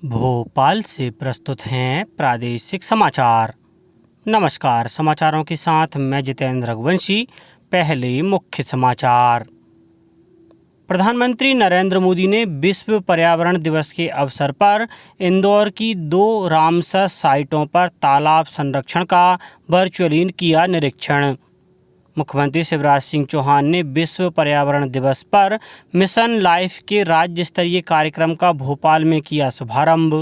भोपाल से प्रस्तुत हैं प्रादेशिक समाचार। नमस्कार, समाचारों के साथ मैं जितेंद्र रघुवंशी। पहले मुख्य समाचार। प्रधानमंत्री नरेंद्र मोदी ने विश्व पर्यावरण दिवस के अवसर पर इंदौर की 2 रामसर साइटों पर तालाब संरक्षण का वर्चुअली किया निरीक्षण। मुख्यमंत्री शिवराज सिंह चौहान ने विश्व पर्यावरण दिवस पर मिशन लाइफ के राज्य स्तरीय कार्यक्रम का भोपाल में किया शुभारंभ।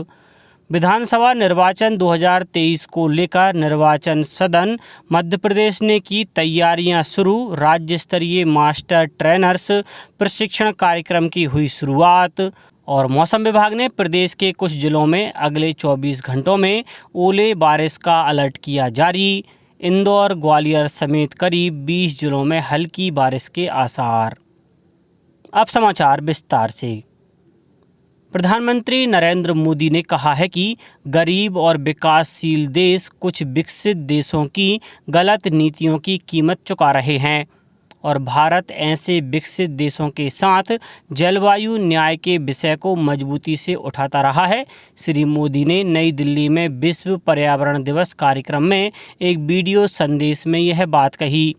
विधानसभा निर्वाचन 2023 को लेकर निर्वाचन सदन मध्य प्रदेश ने की तैयारियां शुरू। राज्य स्तरीय मास्टर ट्रेनर्स प्रशिक्षण कार्यक्रम की हुई शुरुआत। और मौसम विभाग ने प्रदेश के कुछ जिलों में अगले 24 घंटों में ओले बारिश का अलर्ट किया जारी। इंदौर, ग्वालियर समेत करीब 20 जिलों में हल्की बारिश के आसार। अब समाचार विस्तार से। प्रधानमंत्री नरेंद्र मोदी ने कहा है कि गरीब और विकासशील देश कुछ विकसित देशों की गलत नीतियों की कीमत चुका रहे हैं और भारत ऐसे विकसित देशों के साथ जलवायु न्याय के विषय को मजबूती से उठाता रहा है। श्री मोदी ने नई दिल्ली में विश्व पर्यावरण दिवस कार्यक्रम में एक वीडियो संदेश में यह बात कही।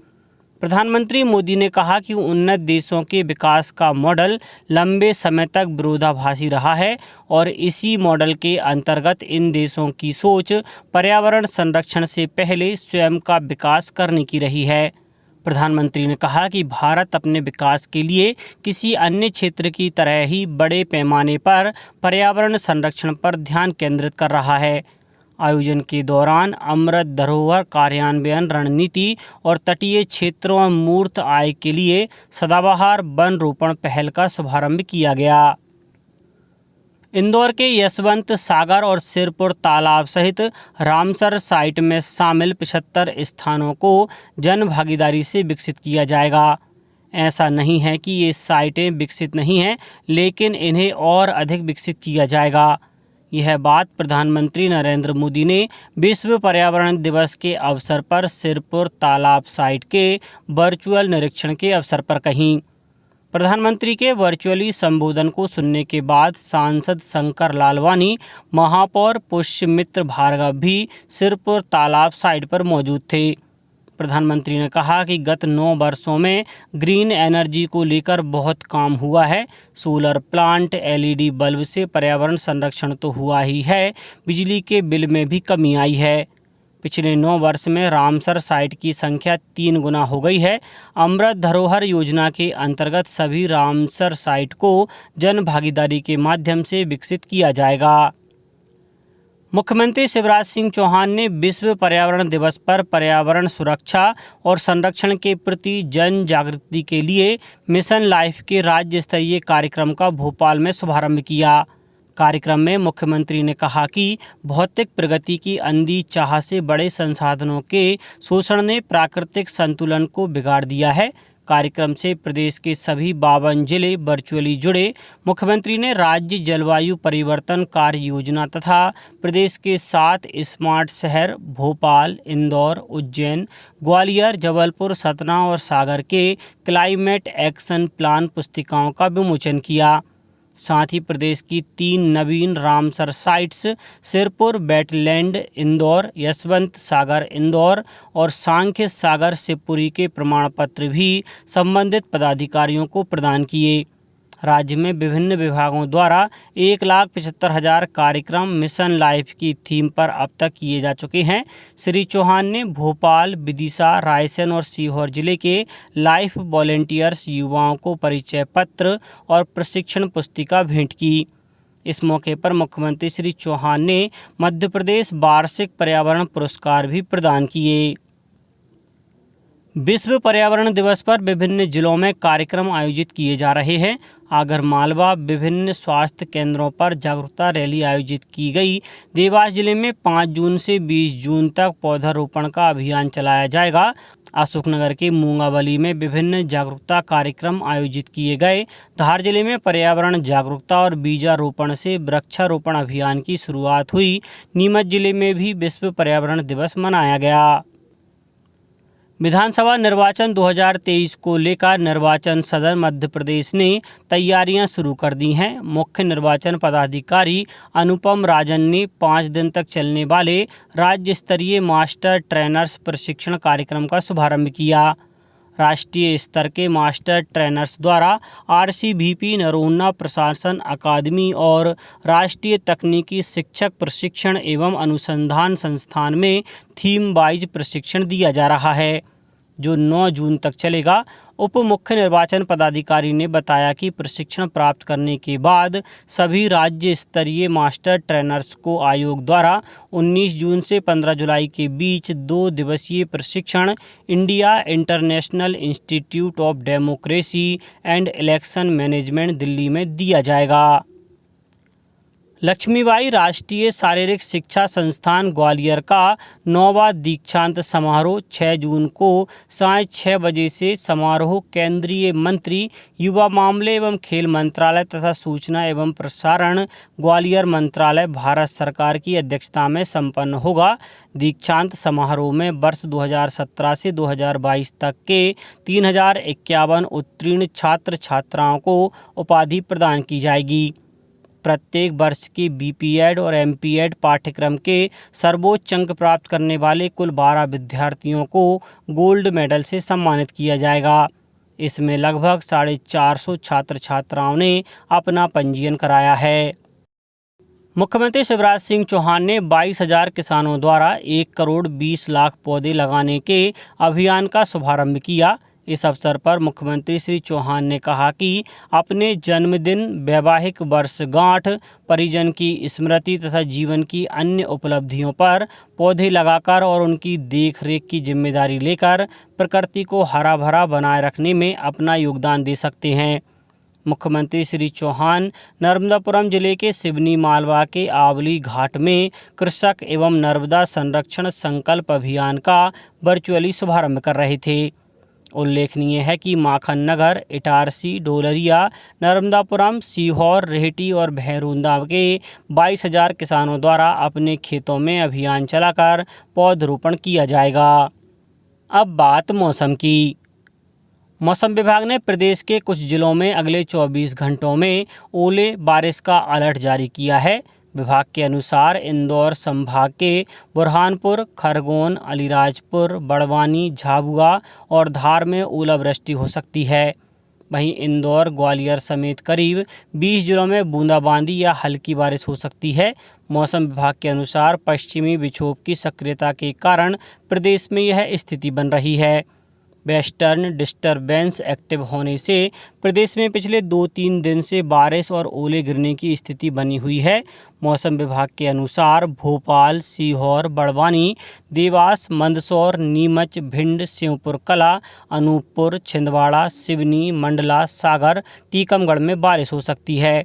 प्रधानमंत्री मोदी ने कहा कि उन्नत देशों के विकास का मॉडल लंबे समय तक विरोधाभासी रहा है और इसी मॉडल के अंतर्गत इन देशों की सोच पर्यावरण संरक्षण से पहले स्वयं का विकास करने की रही है। प्रधानमंत्री ने कहा कि भारत अपने विकास के लिए किसी अन्य क्षेत्र की तरह ही बड़े पैमाने पर पर्यावरण संरक्षण पर ध्यान केंद्रित कर रहा है। आयोजन के दौरान अमृत धरोहर कार्यान्वयन रणनीति और तटीय क्षेत्रों में मूर्त आय के लिए सदाबहार वन रोपण पहल का शुभारंभ किया गया। इंदौर के यशवंत सागर और सिरपुर तालाब सहित रामसर साइट में शामिल 75 स्थानों को जन भागीदारी से विकसित किया जाएगा। ऐसा नहीं है कि ये साइटें विकसित नहीं हैं, लेकिन इन्हें और अधिक विकसित किया जाएगा। यह बात प्रधानमंत्री नरेंद्र मोदी ने विश्व पर्यावरण दिवस के अवसर पर सिरपुर तालाब साइट के वर्चुअल निरीक्षण के अवसर पर कही। प्रधानमंत्री के वर्चुअली संबोधन को सुनने के बाद सांसद शंकर लालवानी, महापौर पुष्यमित्र भार्गव भी सिरपुर तालाब साइट पर मौजूद थे। प्रधानमंत्री ने कहा कि गत 9 वर्षों में ग्रीन एनर्जी को लेकर बहुत काम हुआ है। सोलर प्लांट, LED बल्ब से पर्यावरण संरक्षण तो हुआ ही है, बिजली के बिल में भी कमी आई है। पिछले 9 वर्ष में रामसर साइट की संख्या 3 गुना हो गई है। अमृत धरोहर योजना के अंतर्गत सभी रामसर साइट को जन भागीदारी के माध्यम से विकसित किया जाएगा। मुख्यमंत्री शिवराज सिंह चौहान ने विश्व पर्यावरण दिवस पर पर्यावरण सुरक्षा और संरक्षण के प्रति जन जागृति के लिए मिशन लाइफ के राज्य स्तरीय कार्यक्रम का भोपाल में शुभारंभ किया। कार्यक्रम में मुख्यमंत्री ने कहा कि भौतिक प्रगति की अंधी चाह से बड़े संसाधनों के शोषण ने प्राकृतिक संतुलन को बिगाड़ दिया है। कार्यक्रम से प्रदेश के सभी 52 जिले वर्चुअली जुड़े। मुख्यमंत्री ने राज्य जलवायु परिवर्तन कार्य योजना तथा प्रदेश के 7 स्मार्ट शहर भोपाल, इंदौर, उज्जैन, ग्वालियर, जबलपुर, सतना और सागर के क्लाइमेट एक्शन प्लान पुस्तिकाओं का विमोचन किया। साथ ही प्रदेश की 3 नवीन Ramsar sites Sirpur wetland Indore, Yashwant Sagar Indore और सांख्य सागर शिवपुरी के प्रमाण पत्र भी संबंधित पदाधिकारियों को प्रदान किए। राज्य में विभिन्न विभागों द्वारा 1,75,000 कार्यक्रम मिशन लाइफ की थीम पर अब तक किए जा चुके हैं। श्री चौहान ने भोपाल, विदिशा, रायसेन और सीहोर जिले के लाइफ वॉलेंटियर्स युवाओं को परिचय पत्र और प्रशिक्षण पुस्तिका भेंट की। इस मौके पर मुख्यमंत्री श्री चौहान ने मध्य प्रदेश वार्षिक पर्यावरण पुरस्कार भी प्रदान किए। विश्व पर्यावरण दिवस पर विभिन्न जिलों में कार्यक्रम आयोजित किए जा रहे हैं। आगरमालवा विभिन्न स्वास्थ्य केंद्रों पर जागरूकता रैली आयोजित की गई। देवास जिले में 5 जून से 20 जून तक पौधारोपण का अभियान चलाया जाएगा। अशोकनगर के मूंगावली में विभिन्न जागरूकता कार्यक्रम आयोजित किए गए। धार जिले में पर्यावरण जागरूकता और बीजारोपण से वृक्षारोपण अभियान की शुरुआत हुई। नीमच जिले में भी विश्व पर्यावरण दिवस मनाया गया। विधानसभा निर्वाचन 2023 को लेकर निर्वाचन सदन मध्य प्रदेश ने तैयारियां शुरू कर दी हैं। मुख्य निर्वाचन पदाधिकारी अनुपम राजन ने 5 दिन तक चलने वाले राज्य स्तरीय मास्टर ट्रेनर्स प्रशिक्षण कार्यक्रम का शुभारंभ किया। राष्ट्रीय स्तर के मास्टर ट्रेनर्स द्वारा RCVP नरोन्ना प्रशासन अकादमी और राष्ट्रीय तकनीकी शिक्षक प्रशिक्षण एवं अनुसंधान संस्थान में थीम वाइज प्रशिक्षण दिया जा रहा है, जो 9 जून तक चलेगा। उप मुख्य निर्वाचन पदाधिकारी ने बताया कि प्रशिक्षण प्राप्त करने के बाद सभी राज्य स्तरीय मास्टर ट्रेनर्स को आयोग द्वारा 19 जून से 15 जुलाई के बीच 2 दिवसीय प्रशिक्षण India international institute of democracy and election management Delhi में दिया जाएगा। लक्ष्मीबाई राष्ट्रीय शारीरिक शिक्षा संस्थान ग्वालियर का 9वां दीक्षांत समारोह 6 जून को सायं 6 बजे से समारोह केंद्रीय मंत्री युवा मामले एवं खेल मंत्रालय तथा सूचना एवं प्रसारण ग्वालियर मंत्रालय भारत सरकार की अध्यक्षता में संपन्न होगा। दीक्षांत समारोह में वर्ष 2017 से 2022 तक के 3051 उत्तीर्ण छात्र छात्राओं को उपाधि प्रदान की जाएगी। प्रत्येक वर्ष के BPEd और MPEd पाठ्यक्रम के सर्वोच्च अंक प्राप्त करने वाले कुल 12 विद्यार्थियों को गोल्ड मेडल से सम्मानित किया जाएगा। इसमें लगभग 450 छात्र छात्राओं ने अपना पंजीयन कराया है। मुख्यमंत्री शिवराज सिंह चौहान ने 22,000 किसानों द्वारा 1 करोड़ 20 लाख पौधे लगाने के अभियान का शुभारंभ किया। इस अवसर पर मुख्यमंत्री श्री चौहान ने कहा कि अपने जन्मदिन, वैवाहिक वर्षगांठ, परिजन की स्मृति तथा जीवन की अन्य उपलब्धियों पर पौधे लगाकर और उनकी देखरेख की जिम्मेदारी लेकर प्रकृति को हरा भरा बनाए रखने में अपना योगदान दे सकते हैं। मुख्यमंत्री श्री चौहान नर्मदापुरम जिले के सिवनी मालवा के आवली घाट में कृषक एवं नर्मदा संरक्षण संकल्प अभियान का वर्चुअली शुभारंभ कर रहे थे। उल्लेखनीय है कि माखन नगर, इटारसी, डोलरिया, नर्मदापुरम, सीहोर, रेहटी और भैरूंदा के 22,000 किसानों द्वारा अपने खेतों में अभियान चलाकर पौधरोपण किया जाएगा। अब बात मौसम की। मौसम विभाग ने प्रदेश के कुछ जिलों में अगले 24 घंटों में ओले बारिश का अलर्ट जारी किया है। विभाग के अनुसार इंदौर संभाग के बुरहानपुर, खरगोन, अलीराजपुर, बड़वानी, झाबुआ और धार में ओलावृष्टि हो सकती है। वहीं इंदौर, ग्वालियर समेत करीब 20 जिलों में बूंदाबांदी या हल्की बारिश हो सकती है। मौसम विभाग के अनुसार पश्चिमी विक्षोभ की सक्रियता के कारण प्रदेश में यह स्थिति बन रही है। वेस्टर्न डिस्टर्बेंस एक्टिव होने से प्रदेश में पिछले 2-3 दिन से बारिश और ओले गिरने की स्थिति बनी हुई है। मौसम विभाग के अनुसार भोपाल, सीहोर, बड़वानी, देवास, मंदसौर, नीमच, भिंड, श्योपुर कला, अनूपपुर, छिंदवाड़ा, सिवनी, मंडला, सागर, टीकमगढ़ में बारिश हो सकती है।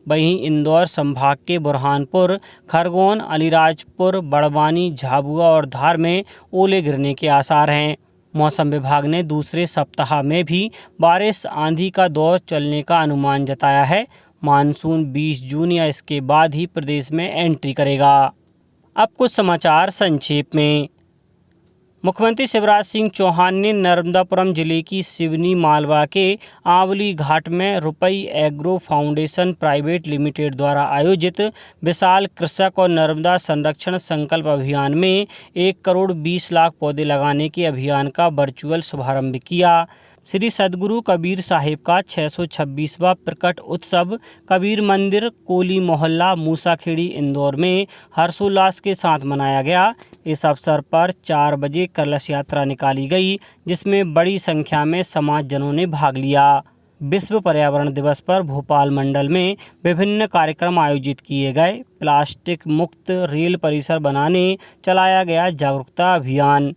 वहीं इंदौर संभाग के बुरहानपुर, खरगोन, अलीराजपुर, बड़वानी, झाबुआ और धार में ओले गिरने के आसार हैं। मौसम विभाग ने दूसरे सप्ताह में भी बारिश आंधी का दौर चलने का अनुमान जताया है। मानसून 20 जून या इसके बाद ही प्रदेश में एंट्री करेगा। अब कुछ समाचार संक्षेप में। मुख्यमंत्री शिवराज सिंह चौहान ने नर्मदापुरम जिले की सिवनी मालवा के आवली घाट में रुपई एग्रो फाउंडेशन प्राइवेट लिमिटेड द्वारा आयोजित विशाल कृषक और नर्मदा संरक्षण संकल्प अभियान में 1 करोड़ 20 लाख पौधे लगाने के अभियान का वर्चुअल शुभारंभ किया। श्री सद्गुरु कबीर साहिब का 626वां प्रकट उत्सव कबीर मंदिर, कोली मोहल्ला, मूसाखेड़ी, इंदौर में हर्षोल्लास के साथ मनाया गया। इस अवसर पर 4 बजे कलश यात्रा निकाली गई, जिसमें बड़ी संख्या में समाजजनों ने भाग लिया। विश्व पर्यावरण दिवस पर भोपाल मंडल में विभिन्न कार्यक्रम आयोजित किए गए। प्लास्टिक मुक्त रेल परिसर बनाने चलाया गया जागरूकता अभियान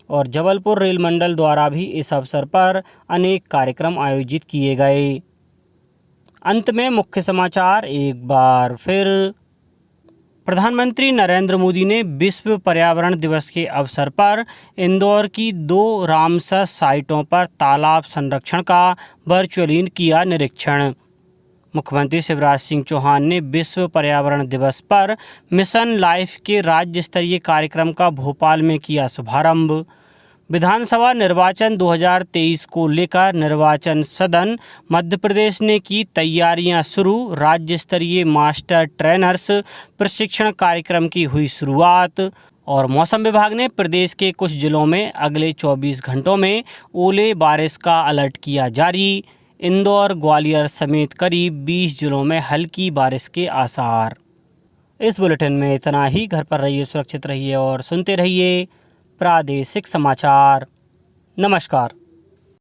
और जबलपुर रेल मंडल द्वारा भी इस अवसर पर अनेक कार्यक्रम आयोजित किए गए। अंत में मुख्य समाचार एक बार फिर। प्रधानमंत्री नरेंद्र मोदी ने विश्व पर्यावरण दिवस के अवसर पर इंदौर की 2 रामसर साइटों पर तालाब संरक्षण का वर्चुअली किया निरीक्षण। मुख्यमंत्री शिवराज सिंह चौहान ने विश्व पर्यावरण दिवस पर मिशन लाइफ के राज्य स्तरीय कार्यक्रम का भोपाल में किया शुभारंभ। विधानसभा निर्वाचन 2023 को लेकर निर्वाचन सदन मध्य प्रदेश ने की तैयारियां शुरू। राज्य स्तरीय मास्टर ट्रेनर्स प्रशिक्षण कार्यक्रम की हुई शुरुआत। और मौसम विभाग ने प्रदेश के कुछ जिलों में अगले 24 घंटों में ओले बारिश का अलर्ट किया जारी। इंदौर, ग्वालियर समेत करीब 20 जिलों में हल्की बारिश के आसार। इस बुलेटिन में इतना ही। घर पर रहिए, सुरक्षित रहिए और सुनते रहिए प्रादेशिक समाचार। नमस्कार।